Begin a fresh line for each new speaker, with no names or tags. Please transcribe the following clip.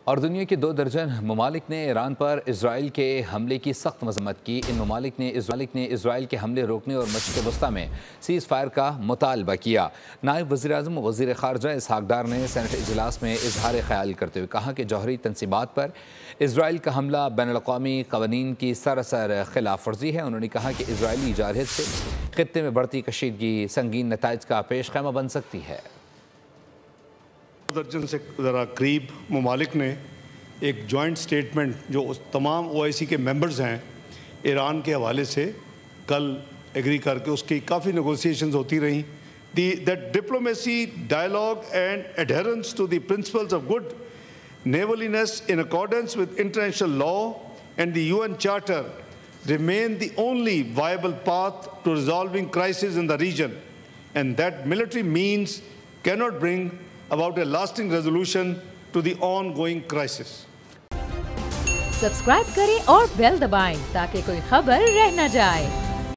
और दुनिया के 2 दर्जन ममालिक ने ईरान पर इसराइल के हमले की सख्त मजम्मत की। इन ममालिक ने इसराइल के हमले रोकने और मशरिक़ वस्ता में सीज़ फायर का मुतालबा किया। नायब वज़ीर-ए-आज़म वज़ीर ख़ारजा इसहाक़ डार ने सेनेट इजलास में इजहार ख़याल करते हुए कहा कि जौहरी तनसीबात पर इसराइल का हमला बैनुल-अक़वामी क़वानीन की सरासर खिलाफ वर्जी है। उन्होंने कहा कि इसराइली जारहियत से ख़ित्ते में बढ़ती कशीदगी संगीन नताइज का पेश ख़ैमा बन सकती है।
दर्जन से ज़रा करीब ममालिक ने एक जॉइंट स्टेटमेंट जो तमाम OIC के मेंबर्स हैं ईरान के हवाले से कल एग्री करके उसकी काफ़ी नेगोशिएशंस होती रहीं। That diplomacy dialogue and adherence to the principles of good neighbourliness in accordance with international law and the UN charter remain the only viable path to resolving crisis in the region, and that military means cannot bring about a lasting resolution to the ongoing crisis.
Subscribe करें और bell दबाएं ताकि कोई खबर रह न जाए।